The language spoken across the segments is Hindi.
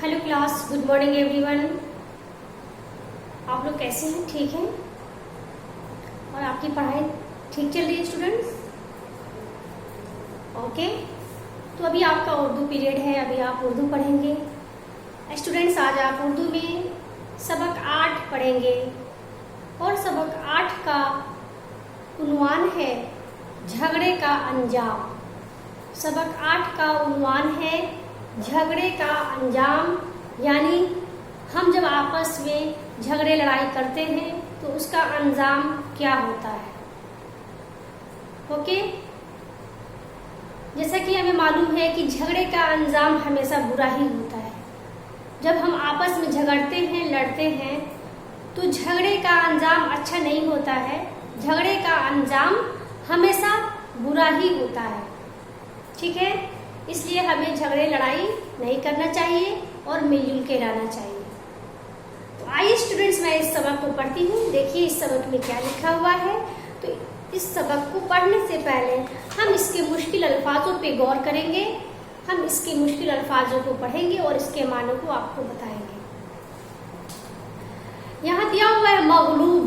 Hello class, good morning everyone. आप लोग कैसे हैं? ठीक हैं? और आपकी पढ़ाई ठीक चल रही है स्टूडेंट्स? ओके, तो अभी आपका उर्दू पीरियड है, अभी आप उर्दू पढ़ेंगे। स्टूडेंट्स, आज आप उर्दू में सबक 8 पढ़ेंगे और सबक 8 का उन्वान है झगड़े का अंजाम। सबक 8 का उन्वान है झगड़े का अंजाम, यानी हम जब आपस में झगड़े लड़ाई करते हैं तो उसका अंजाम क्या होता है। ओके, जैसा कि हमें मालूम है कि झगड़े का अंजाम हमेशा बुरा ही होता है। जब हम आपस में झगड़ते हैं, लड़ते हैं, तो झगड़े का अंजाम अच्छा नहीं होता है। झगड़े का अंजाम हमेशा बुरा ही होता है। ठीक है, इसलिए हमें झगड़े लड़ाई नहीं करना चाहिए और मिलजुल के रहना चाहिए। तो आइए स्टूडेंट्स, मैं इस सबक को पढ़ती हूँ। देखिए इस सबक में क्या लिखा हुआ है। तो इस सबक को पढ़ने से पहले हम इसके मुश्किल अल्फाजों पे गौर करेंगे। हम इसके मुश्किल अल्फाजों को पढ़ेंगे और इसके मानों को आपको बताएंगे। यहाँ दिया हुआ है मगलूब।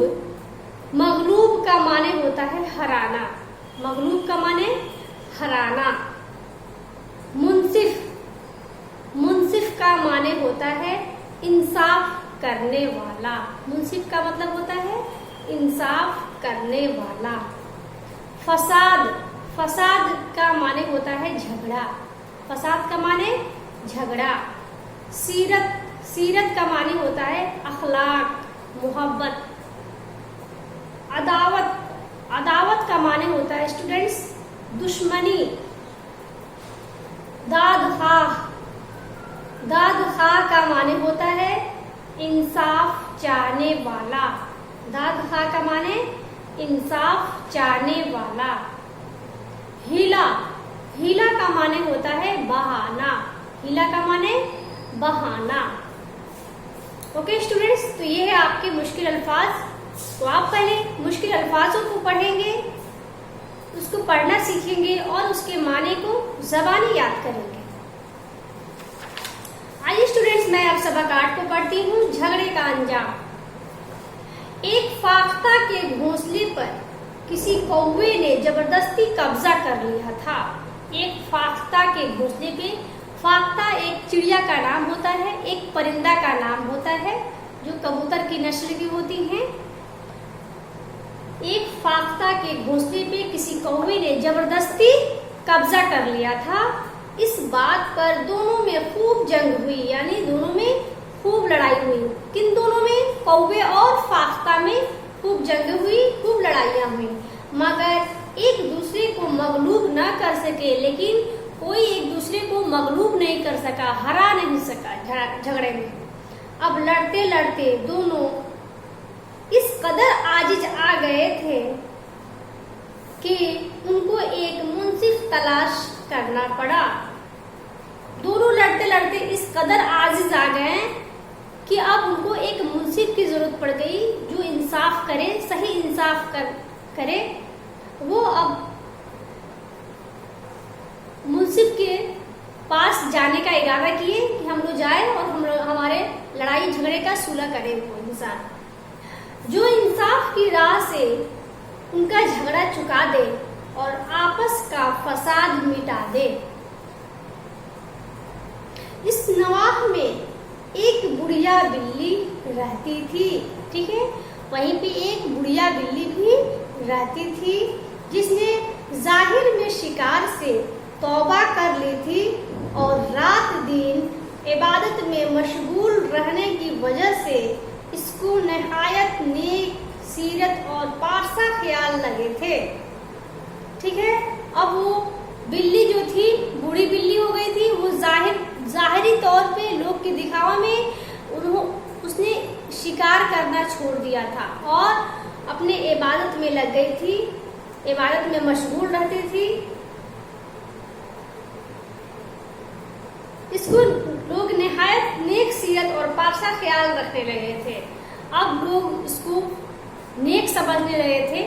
मगलूब का माने होता है हराना। मगलूब का माने हराना। मुंसिफ, मुंसिफ का माने होता है इंसाफ करने वाला। मुंसिफ का मतलब होता है इंसाफ करने वाला। फसाद, फसाद का माने होता है झगड़ा। फसाद का माने झगड़ा। सीरत, सीरत का माने होता है अखलाक, मोहब्बत। अदावत, अदावत का माने होता है स्टूडेंट्स दुश्मनी। दाद खाह, दाद खाह का माने होता है इंसाफ चाहने वाला। दाद खाह का माने इंसाफ चाहने वाला। हीला, हीला का माने होता है बहाना। हीला का माने बहाना। ओके स्टूडेंट्स, तो ये है आपके मुश्किल अल्फाज। तो आप पहले मुश्किल अल्फाजों को पढ़ेंगे, उसको पढ़ना सीखेंगे और उसके माने को ज़बानी याद करेंगे। आइए स्टूडेंट्स, मैं अब सबक 8 को पढ़ती हूँ। झगड़े का अंजाम। एक फाख्ता के घोंसले पर किसी कौवे ने जबरदस्ती कब्जा कर लिया था। एक फाख्ता के घोंसले पे, फाख्ता एक चिड़िया का नाम होता है, एक परिंदा का नाम होता है जो कबूतर की नस्ल की होती हैं। एक फाख्ता के घोंसले पे किसी कौवे ने जबरदस्ती कब्जा कर लिया था। इस बात पर दोनों में खूब जंग हुई, यानी दोनों में खूब लड़ाई हुई। किन दोनों में? कौवे और फाख्ता में खूब जंग हुई, खूब लड़ाइयाँ हुई, मगर एक दूसरे को मगलूब न कर सके। लेकिन कोई एक दूसरे को मगलूब नहीं कर सका, हरा नहीं सका झगड़े में। अब लड़ते लड़ते दोनों इस कदर आजिज आ गए थे कि उनको एक मुंसिफ तलाश करना पड़ा। दोनों लड़ते लड़ते इस कदर आजिज आ गए कि अब उनको एक मुंसिफ की जरूरत पड़ गई जो इंसाफ करे, सही इंसाफ करे। वो अब मुंसिफ के पास जाने का इरादा किए कि हम लोग जाए और हमारे लड़ाई झगड़े का सुलह करे। वो इंसान जो इंसाफ की राह से उनका झगड़ा चुका दे और आपस का फसाद मिटा दे। इस नवाह में एक बुढ़िया बिल्ली रहती थी। ठीक है, वहीं पे एक बुढ़िया बिल्ली भी रहती थी जिसने जाहिर में शिकार से तौबा कर ली थी और रात दिन इबादत में मशगूल रहने की वजह से इसको नहायत नेक सीरत और पासा ख्याल लगे थे। ठीक है, अब वो बिल्ली जो थी बूढ़ी बिल्ली हो गई थी। वो जाहिरी तौर पे लोग के दिखावा में उसने शिकार करना छोड़ दिया था और अपने इबादत में लग गई थी, इबादत में मशगूल रहती थी। इसको लोग नहायत नेक सीरत और पासा ख्याल रखने लगे थे। अब लोग इसको नेक समझने लगे थे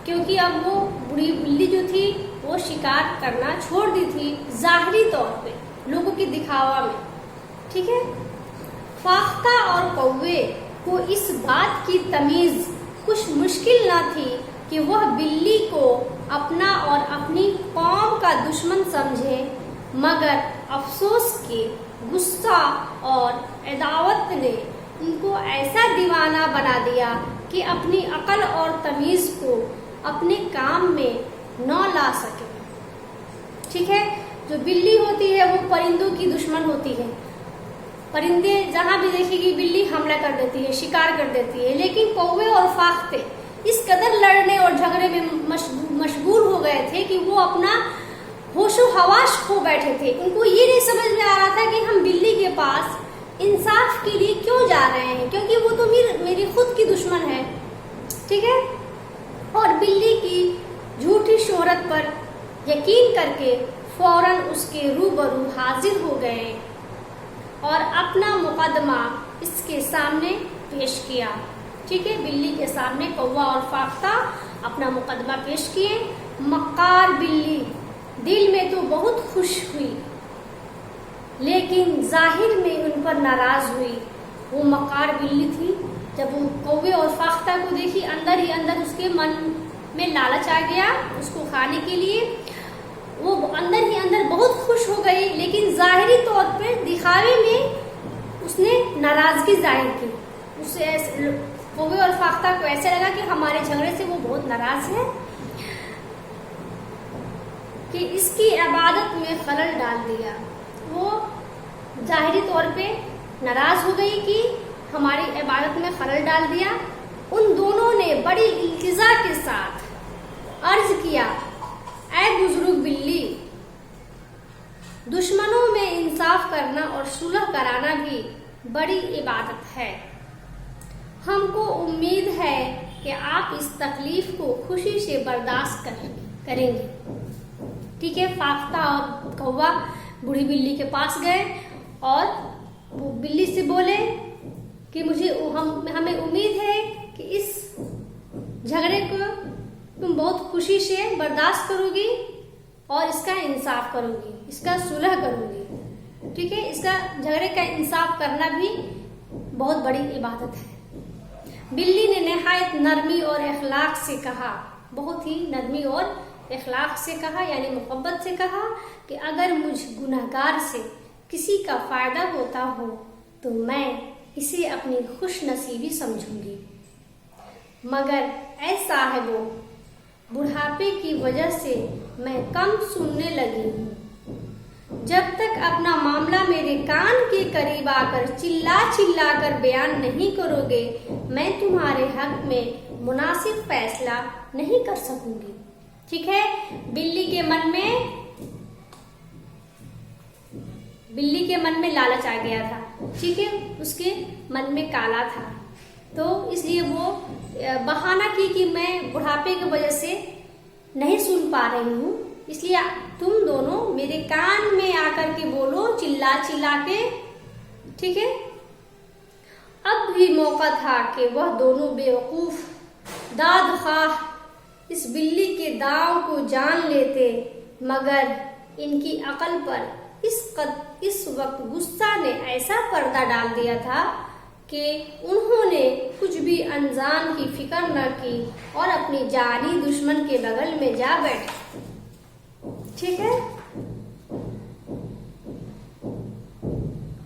क्योंकि अब वो बुढ़ी बिल्ली जो थी वो शिकार करना छोड़ दी थी जाहिरी तौर पे लोगों के दिखावा में। ठीक है। फाख्ता और कौवे को इस बात की तमीज कुछ मुश्किल न थी कि वह बिल्ली को अपना और अपनी कौम का दुश्मन समझे, मगर अफसोस के गुस्सा और अदावत ने उनको ऐसा दीवाना बना दिया कि अपनी अकल और तमीज को अपने काम में न ला सके। ठीक है। जो बिल्ली होती है वो परिंदों की दुश्मन होती है। परिंदे जहां भी देखेगी बिल्ली हमला कर देती है, शिकार कर देती है। लेकिन कौवे और फाख्ते इस कदर लड़ने और झगड़े में मशगूल हो गए थे कि वो अपना होशो हवास खो बैठे थे। उनको ये नहीं समझ में आ रहा था कि हम बिल्ली के पास इंसाफ के लिए क्यों जा रहे हैं, क्योंकि वो तो मेरी खुद की दुश्मन है। ठीक है। और बिल्ली की झूठी शोहरत पर यकीन करके फौरन उसके रूबरू हाजिर हो गए और अपना मुकदमा इसके सामने पेश किया। ठीक है। बिल्ली के सामने कौवा और फाख्ता अपना मुकदमा पेश किए। मक्कार बिल्ली दिल में तो बहुत खुश हुई, लेकिन जाहिर में उन पर नाराज हुई। वो मक्कार बिल्ली थी, जब वो कौवे और फाख्ता को देखी अंदर ही अंदर उसके मन में लालच आ गया उसको खाने के लिए। वो अंदर ही अंदर बहुत खुश हो गई, लेकिन जाहिरी तौर पर दिखावे में उसने नाराजगी जाहिर की। उससे कौवे और फाख्ता को ऐसे लगा कि हमारे झगड़े से वो बहुत नाराज है, कि इसकी इबादत में खलल डाल दिया। वो जाहिरी तौर पे नाराज हो गई कि हमारी इबादत में खलल डाल दिया। उन दोनों ने बड़ी इल्तिजा के साथ अर्ज किया, ऐ बुजुर्ग बिल्ली, दुश्मनों में इंसाफ करना और सुलह कराना भी बड़ी इबादत है। हमको उम्मीद है कि आप इस तकलीफ को खुशी से बर्दाश्त करेंगे। ठीक है। फाख्ता और कौवा बूढ़ी बिल्ली के पास गए और वो बिल्ली से बोले कि हमें उम्मीद है कि इस झगड़े को तुम बहुत खुशी से बर्दाश्त करोगी और इसका इंसाफ करोगी, इसका सुलह करोगी। ठीक है। इसका झगड़े का इंसाफ करना भी बहुत बड़ी इबादत है। बिल्ली ने नहायत नरमी और इखलाक से कहा, बहुत ही नरमी और इखलाक से कहा, यानी मोहब्बत से कहा कि अगर मुझ गुनहगार से किसी का फायदा होता हो तो मैं इसे अपनी खुश नसीबी समझूंगी, मगर ऐ साहिबो, बुढ़ापे की वजह से मैं कम सुनने लगी हूँ। जब तक अपना मामला मेरे कान के करीब आकर चिल्ला चिल्ला कर बयान नहीं करोगे, मैं तुम्हारे हक में मुनासिब फैसला नहीं कर सकूंगी। ठीक है। बिल्ली के मन में लालच आ गया था। ठीक है। उसके मन में काला था, तो इसलिए वो बहाना की कि मैं बुढ़ापे की वजह से नहीं सुन पा रही हूँ, इसलिए तुम दोनों मेरे कान में आकर के बोलो चिल्ला चिल्ला के। ठीक है। अब भी मौका था कि वह दोनों बेवकूफ दाद ख्वाह इस बिल्ली के दाव को जान लेते, मगर इनकी अकल पर इस वक्त गुस्सा ने ऐसा पर्दा डाल दिया था कि उन्होंने कुछ भी अनजान की फिक्र न की और अपनी जानी दुश्मन के बगल में जा बैठे। ठीक है।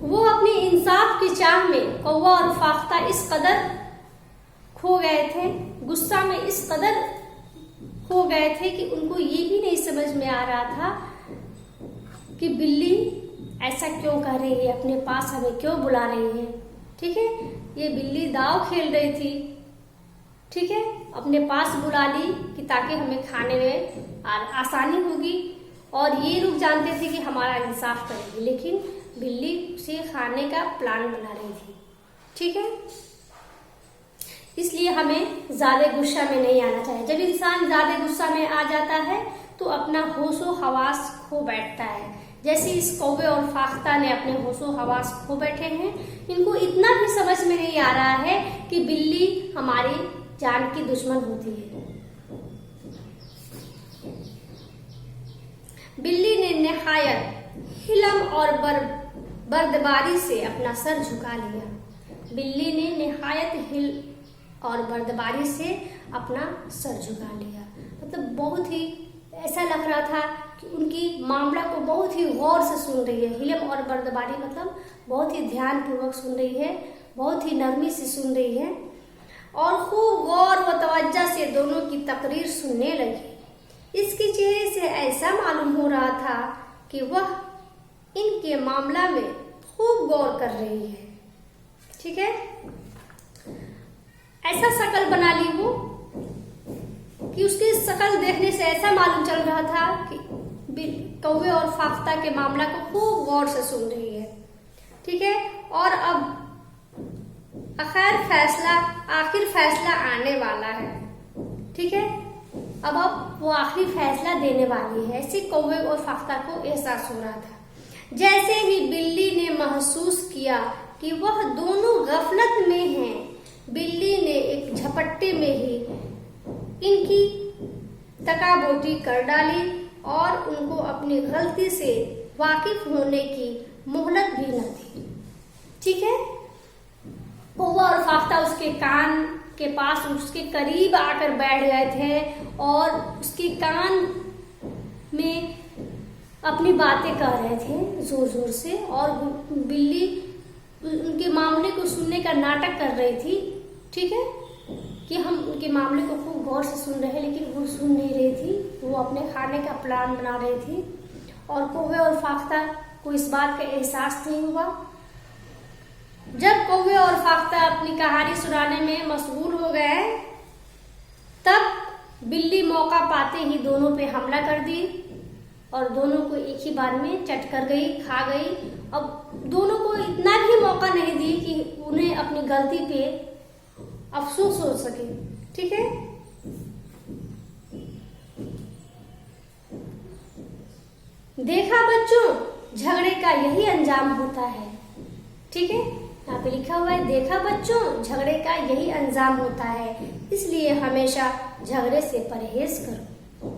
वो अपनी इंसाफ की चाह में कौवा और फाख्ता इस कदर खो गए थे, गुस्सा में इस कदर खो गए थे कि उनको ये भी नहीं समझ में आ रहा था कि बिल्ली ऐसा क्यों कर रही है, अपने पास हमें क्यों बुला रही है। ठीक है। ये बिल्ली दाव खेल रही थी। ठीक है। अपने पास बुला ली कि ताकि हमें खाने में आसानी होगी, और ये लोग जानते थे कि हमारा इंसाफ करेगी, लेकिन बिल्ली उसे खाने का प्लान बना रही थी। ठीक है। इसलिए हमें ज्यादा गुस्सा में नहीं आना चाहिए। जब इंसान ज्यादा गुस्सा में आ जाता है तो अपना होशो हवास खो बैठता है, जैसे इस कौवे और फाख्ता ने अपने होशो हवास खो बैठे हैं। इनको इतना भी समझ में नहीं आ रहा है कि बिल्ली हमारी जान की दुश्मन होती है। बिल्ली ने निहायत हिलम और बर्दबारी से अपना सर झुका लिया। बिल्ली ने निहायत हिल और बर्दबारी से अपना सर झुका लिया। मतलब बहुत ही ऐसा लग रहा था कि उनकी मामला को बहुत ही गौर से सुन रही है। हिलम और बर्दबारी मतलब बहुत ही ध्यान पूर्वक सुन रही है, बहुत ही नरमी से सुन रही है और खूब गौर व तवज्जो से दोनों की तकरीर सुनने लगी। इसके चेहरे से ऐसा मालूम हो रहा था कि वह इनके मामला में खूब गौर कर रही है। ठीक है, ऐसा शकल बना ली वो कि उसकी शकल देखने से ऐसा मालूम चल रहा था कि कौवे और फाख्ता के मामला को खूब गौर से सुन रही है। ठीक है, और अब आखिर फैसला आने वाला है। ठीक है, अब वो आखिरी फैसला देने वाली है, ऐसे कौवे और फाख्ता को एहसास हो रहा था। जैसे ही बिल्ली ने महसूस किया कि वह दोनों गफलत में हैं, बिल्ली ने एक झपट्टे में ही इनकी तकाबोटी कर डाली और उनको अपनी गलती से वाकिफ होने की मोहलत भी न दी। ठीक है, कौवा और फाख्ता उसके कान के पास उसके करीब आकर बैठ गए थे और उसके कान में अपनी बातें कह रहे थे जोर जोर से, और बिल्ली उनके मामले को सुनने का नाटक कर रही थी। ठीक है, कि हम उनके मामले को खूब गौर से सुन रहे हैं, लेकिन वो सुन नहीं रही थी, वो अपने खाने का प्लान बना रही थी और कौवे और फाख्ता को इस बात का एहसास नहीं हुआ। जब कौवे और फाख्ता अपनी कहानी सुनाने में मशगूल हो गए, तब बिल्ली मौका पाते ही दोनों पे हमला कर दी और दोनों को एक ही बार में चट कर गई, खा गई। अब दोनों को इतना भी मौका नहीं दी कि उन्हें अपनी गलती पे अफसोस हो सके। ठीक है, देखा बच्चों, झगड़े का यही अंजाम होता है। ठीक है, यहाँ पे लिखा हुआ है, देखा बच्चों, झगड़े का यही अंजाम होता है, इसलिए हमेशा झगड़े से परहेज करो।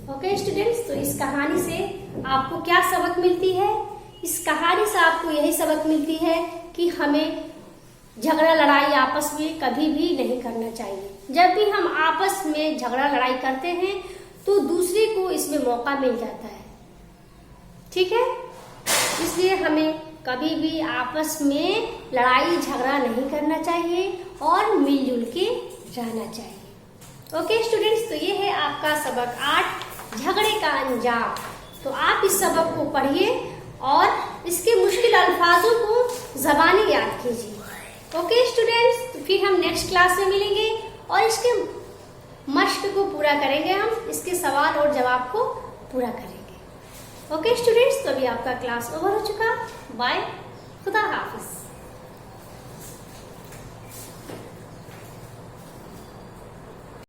ओके स्टूडेंट्स, तो इस कहानी से आपको क्या सबक मिलती है? इस कहानी से आपको यही सबक मिलती है कि हमें झगड़ा लड़ाई आपस में कभी भी नहीं करना चाहिए। जब भी हम आपस में झगड़ा लड़ाई करते हैं तो दूसरे को इसमें मौका मिल जाता है। ठीक है, इसलिए हमें कभी भी आपस में लड़ाई झगड़ा नहीं करना चाहिए और मिलजुल के रहना चाहिए। ओके स्टूडेंट्स, तो ये है आपका सबक 8, झगड़े का अंजाम। तो आप इस सबक को पढ़िए और इसके मुश्किल अल्फाजों को ज़बानी याद कीजिए। ओके स्टूडेंट्स, तो फिर हम नेक्स्ट क्लास में मिलेंगे और इसके मश्क को पूरा करेंगे, हम इसके सवाल और जवाब को पूरा करेंगे। ओके स्टूडेंट्स, तो अभी आपका क्लास ओवर हो चुका। बाय, खुदा हाफिज।